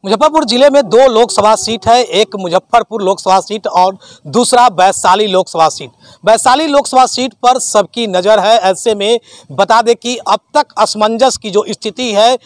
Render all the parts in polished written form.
मुजफ्फरपुर जिले में दो लोकसभा सीट है, एक मुजफ्फरपुर लोकसभा सीट और दूसरा वैशाली लोकसभा सीट। वैशाली लोकसभा सीट पर सबकी नज़र है। ऐसे में बता दें कि अब तक असमंजस की जो स्थिति है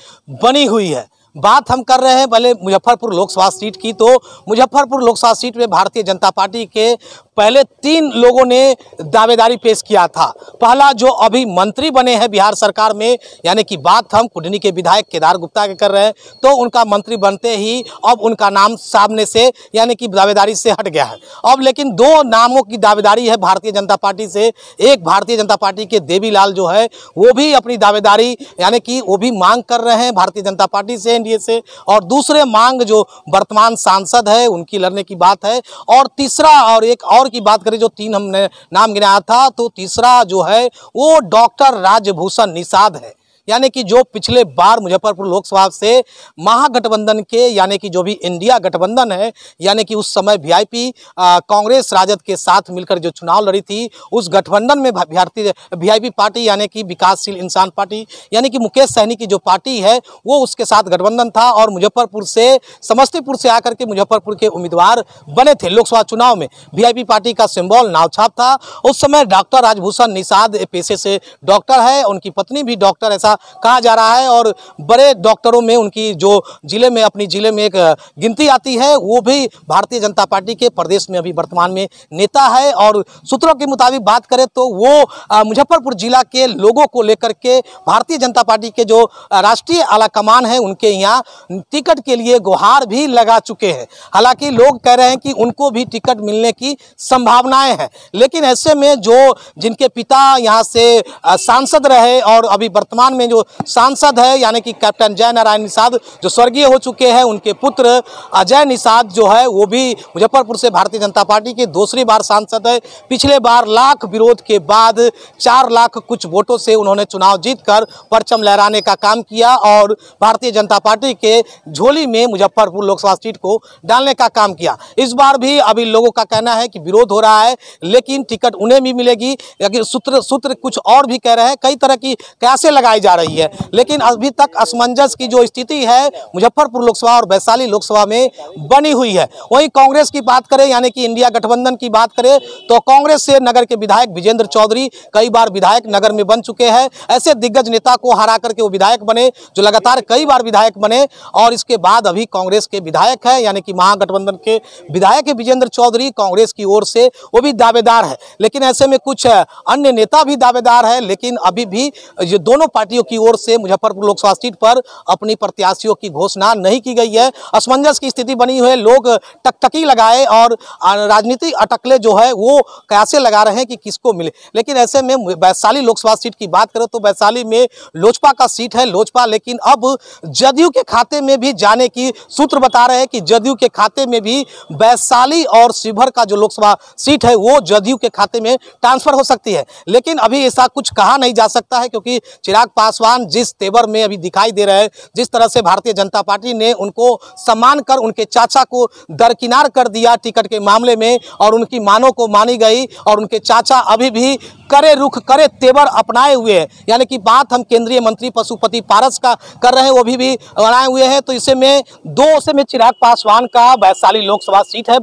बनी हुई है। बात हम कर रहे हैं पहले मुजफ्फरपुर लोकसभा सीट की, तो मुजफ्फरपुर लोकसभा सीट में भारतीय जनता पार्टी के पहले 3 लोगों ने दावेदारी पेश किया था। पहला जो अभी मंत्री बने हैं बिहार सरकार में, यानी कि बात हम कुढ़नी के विधायक केदार गुप्ता के कर रहे हैं, तो उनका मंत्री बनते ही अब उनका नाम सामने से यानी कि दावेदारी से हट गया है। अब लेकिन 2 नामों की दावेदारी है भारतीय जनता पार्टी से। एक भारतीय जनता पार्टी के देवीलाल जो है वो भी अपनी दावेदारी यानी कि वो भी मांग कर रहे हैं भारतीय जनता पार्टी से, एनडीए से, और दूसरे मांग जो वर्तमान सांसद है उनकी लड़ने की बात है। और तीसरा और एक और की बात करें, जो 3 हमने नाम गिनाया था, तो तीसरा जो है वो डॉक्टर राजभूषण निषाद है, यानी कि जो पिछले बार मुजफ्फरपुर लोकसभा से महागठबंधन के यानी कि जो भी इंडिया गठबंधन है, यानी कि उस समय वीआईपी कांग्रेस राजद के साथ मिलकर जो चुनाव लड़ी थी, उस गठबंधन में भारतीय वीआईपी पार्टी यानी कि विकासशील इंसान पार्टी यानी कि मुकेश सहनी की जो पार्टी है वो उसके साथ गठबंधन था और मुजफ्फरपुर से समस्तीपुर से आकर के मुजफ्फरपुर के उम्मीदवार बने थे लोकसभा चुनाव में। वीआईपी पार्टी का सिंबल नावछाप था। उस समय डॉक्टर राजभूषण निषाद पेशे से डॉक्टर है, उनकी पत्नी भी डॉक्टर ऐसा कहा जा रहा है, और बड़े डॉक्टरों में उनकी जो जिले में अपनी जिले में एक गिनती आती है, वो भी भारतीय जनता पार्टी के प्रदेश में अभी वर्तमान में नेता है। और सूत्रों के मुताबिक बात करें तो वो मुजफ्फरपुर जिला के लोगों को लेकर के भारतीय जनता पार्टी के जो राष्ट्रीय आला कमान है उनके यहाँ टिकट के लिए गुहार भी लगा चुके हैं। हालांकि लोग कह रहे हैं कि उनको भी टिकट मिलने की संभावनाएं हैं, लेकिन ऐसे में जो जिनके पिता यहाँ से सांसद रहे और अभी वर्तमान में जो सांसद है यानी कि कैप्टन जय नारायण निषाद जो स्वर्गीय हो चुके हैं, उनके पुत्र अजय निषाद जो है वो भी मुजफ्फरपुर से भारतीय जनता पार्टी के दूसरी बार सांसद है। पिछले बार लाख विरोध के बाद 4 लाख कुछ वोटों से उन्होंने चुनाव जीतकर परचम लहराने का काम किया और भारतीय जनता पार्टी के झोली में मुजफ्फरपुर लोकसभा सीट को डालने का काम किया। इस बार भी अभी लोगों का कहना है कि विरोध हो रहा है, लेकिन टिकट उन्हें भी मिलेगी। सूत्र कुछ और भी कह रहे हैं, कई तरह की कयासें लगाई जा रही है, लेकिन अभी तक असमंजस की जो स्थिति है मुजफ्फरपुर लोकसभा और वैशाली लोकसभा में बनी हुई है। वहीं कांग्रेस की बात करें यानी कि इंडिया गठबंधन की बात करें तो कांग्रेस से नगर के विधायक विजेंद्र चौधरी कई बार विधायक नगर में बन चुके हैं। ऐसे दिग्गज नेता को हरा करके वो विधायक बने जो लगातार कई बार विधायक बने, और इसके बाद अभी कांग्रेस के विधायक है यानी कि महागठबंधन के विधायक विजेंद्र चौधरी कांग्रेस की ओर से वो भी दावेदार है। लेकिन ऐसे में कुछ अन्य नेता भी दावेदार है, लेकिन अभी भी ये दोनों पार्टियों की ओर से मुजफ्फरपुर लोकसभा सीट पर अपनी प्रत्याशियों की घोषणा नहीं की गई है। असमंजस की स्थिति बनी हुई है, लोग टकटकी लगाए और राजनीतिक अटकले जो है वो कैसे लगा रहे हैं कि किसको मिले। लेकिन ऐसे में वैशाली लोकसभा सीट की बात करें तो वैशाली में लोजपा का सीट है, लोजपा, लेकिन अब जदयू के खाते में भी जाने की सूत्र बता रहे हैं कि जदयू के खाते में भी वैशाली और शिवहर का जो लोकसभा सीट है वो जदयू के खाते में ट्रांसफर हो सकती है। लेकिन अभी ऐसा कुछ कहा नहीं जा सकता है, क्योंकि चिराग पासवान जिस तेवर में अभी दिखाई दे रहे हैं, जिस तरह से भारतीय जनता पार्टी ने उनको सम्मान कर उनके चाचा को दरकिनार कर दिया टिकट के मामले में, और उनकी मानों को मानी गई, और उनके चाचा अभी भी करे रुख करे तेवर अपनाए हुए हैं। यानी कि बात हम केंद्रीय मंत्री पशुपति पारस का कर रहे हैं, वो भी बनाए हुए हैं। तो इसे में 2 से में चिराग पासवान का वैशाली लोकसभा सीट है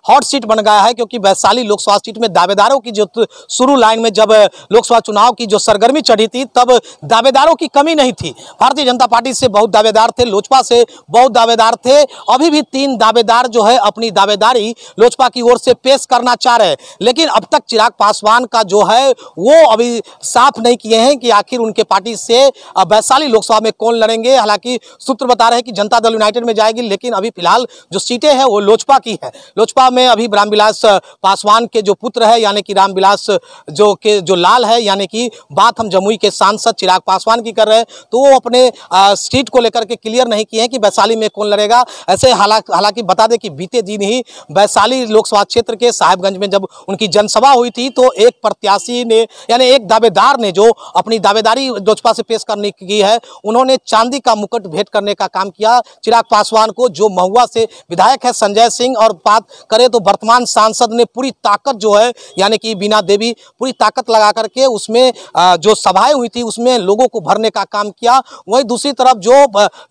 हॉट सीट बन गया है, क्योंकि वैशाली लोकसभा सीट में दावेदारों की जो शुरू लाइन में जब लोकसभा चुनाव की जो सरगर्मी चढ़ी थी तब दावेदारों की कमी नहीं थी। भारतीय जनता पार्टी से बहुत दावेदार थे, लोजपा से बहुत दावेदार थे, अभी भी 3 दावेदार जो है अपनी दावेदारी लोजपा की ओर से पेश करना चाह रहे हैं। लेकिन अब तक चिराग पासवान का जो है वो अभी साफ नहीं किए हैं कि आखिर उनके पार्टी से वैशाली लोकसभा में कौन लड़ेंगे। हालांकि सूत्र बता रहे हैं कि जनता दल यूनाइटेड में जाएगी, लेकिन अभी फिलहाल जो सीटें हैं वो लोजपा की है। लोजपा में अभी रामविलास पासवान के जो पुत्र है यानी कि रामविलास जो लाल है, यानी कि बात हम जमुई के सांसद चिराग पासवान की कर रहे हैं, तो वो अपने सीट को लेकर के क्लियर नहीं किए हैं कि वैशाली में कौन लड़ेगा। ऐसे हालांकि बता दें कि बीते दिन ही वैशाली लोकसभा क्षेत्र के साहेबगंज में जब उनकी जनसभा हुई थी तो एक प्रत्याशी ने यानी एक दावेदार ने जो अपनी दावेदारी लोजपा से पेश करने की है, उन्होंने चांदी का मुकुट भेंट करने का काम किया चिराग पासवान को, जो महुआ से विधायक है संजय सिंह। और बात करें तो वर्तमान सांसद ने पूरी ताकत जो है यानी कि बीना देवी पूरी ताकत लगा करके उसमें जो सभाएं हुई थी उसमें लोगों को भरने का काम किया। वहीं दूसरी तरफ जो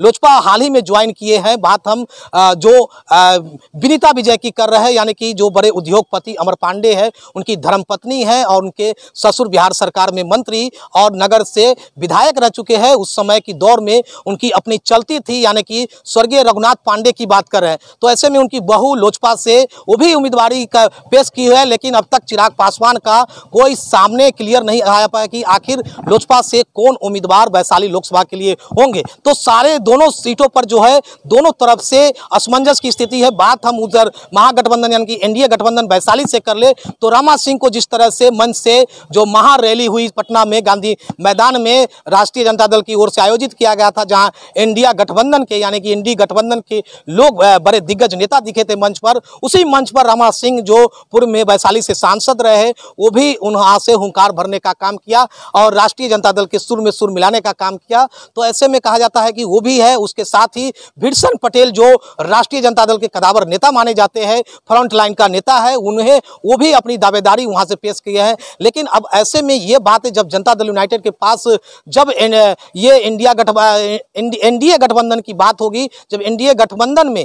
लोजपा हाल ही में ज्वाइन किए हैं, बात हम जो विनीता विजय की कर रहे हैं, यानी कि जो बड़े उद्योगपति अमर पांडे है, उनकी धर्मपत्नी है और उनके ससुर बिहार सरकार में मंत्री और नगर से विधायक रह चुके हैं। उस समय की दौर में उनकी अपनी चलती थी, यानी कि स्वर्गीय रघुनाथ पांडे की बात कर रहे हैं। तो ऐसे में उनकी बहू लोजपा से वो भी उम्मीदवारी का पेश की है, लेकिन अब तक चिराग पासवान का कोई सामने क्लियर नहीं आया पाया कि आखिर लोजपा से कौन उम्मीदवार वैशाली लोकसभा के लिए होंगे। तो सारे दोनों सीटों पर जो है दोनों तरफ से असमंजस की स्थिति है। बात हम उधर महागठबंधन यानी कि एनडीए गठबंधन वैशाली से कर ले तो रामा सिंह को जिस तरह से मंच से जो महारैली हुई पटना में गांधी मैदान में राष्ट्रीय जनता दल की ओर से आयोजित किया गया था, जहां इंडिया गठबंधन के यानी कि एनडीए गठबंधन के लोग बड़े दिग्गज नेता दिखे थे मंच पर, उसी मंच पर रामा सिंह जो पूर्व में वैशाली से सांसद रहे वो भी वहां से हुंकार भरने का काम किया और राष्ट्रीय जनता दल के सुर में सुर मिलाने का काम किया। तो ऐसे में कहा जाता है कि वो भी है, उसके साथ ही भीषण पटेल जो राष्ट्रीय जनता दल के कदावर नेता माने जाते हैं, फ्रंट लाइन का नेता है, उन्हें वो भी अपनी दावेदारी वहां से पेश किए हैं। लेकिन अब ऐसे में ये बात है, जब जनता दल यूनाइटेड के पास जब ये एनडीए गठबंधन की बात होगी, जब एनडीए गठबंधन में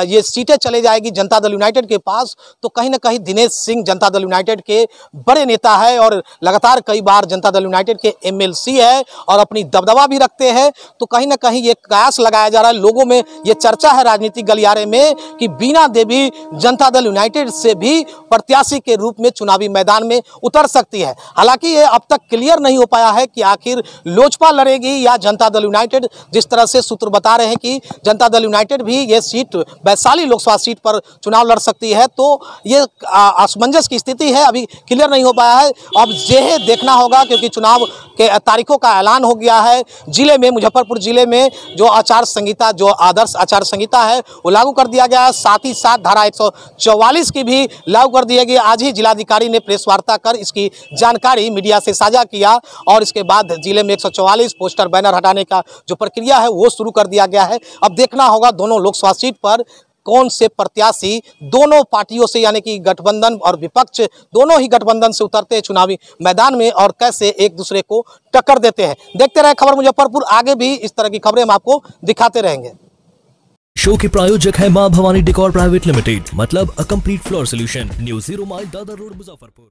ये सीटें चले जाएगी जनता दल यूनाइटेड के पास, तो कहीं ना कहीं दिनेश सिंह जनता दल यूनाइटेड के बड़े नेता है और लगातार कई बार जनता दल यूनाइटेड के एमएलसी है और अपनी दबदबा भी रखते हैं। तो कहीं ना कहीं ये कयास लगाया जा रहा है, लोगों में ये चर्चा है राजनीतिक गलियारे में कि बीना देवी जनता दल यूनाइटेड से भी प्रत्याशी के रूप में चुनावी मैदान में उतर सकती है। हालांकि ये अब तक क्लियर नहीं हो पाया है कि आखिर लोजपा लड़ेगी या जनता दल यूनाइटेड। जिस तरह से सूत्र बता रहे हैं कि जनता दल यूनाइटेड भी ये सीट वैशाली लोकसभा सीट पर चुनाव लड़ सकती है, तो ये असमंजस की स्थिति है, अभी क्लियर नहीं हो पाया है। अब यह देखना होगा क्योंकि चुनाव के तारीखों का ऐलान हो गया है। जिले में मुजफ्फरपुर जिले में जो आचार संहिता जो आदर्श आचार संहिता है वो लागू कर दिया गया है, साथ ही साथ धारा 144 की भी लागू कर दी गई। आज ही जिलाधिकारी ने प्रेस वार्ता कर इसकी जानकारी मीडिया से साझा किया और इसके बाद जिले में 144 पोस्टर बैनर हटाने का जो प्रक्रिया है वो शुरू कर दिया गया है। अब देखना होगा दोनों लोकसभा सीट पर कौन से प्रत्याशी दोनों पार्टियों से यानी कि गठबंधन और विपक्ष दोनों ही गठबंधन से उतरते हैं चुनावी मैदान में और कैसे एक दूसरे को टक्कर देते हैं। देखते रहे खबर मुजफ्फरपुर, आगे भी इस तरह की खबरें हम आपको दिखाते रहेंगे। शो के प्रायोजक है मां भवानी डेकोर प्राइवेट लिमिटेड, मतलब a complete floor solution, new 0 mile Dadar road Muzaffarpur.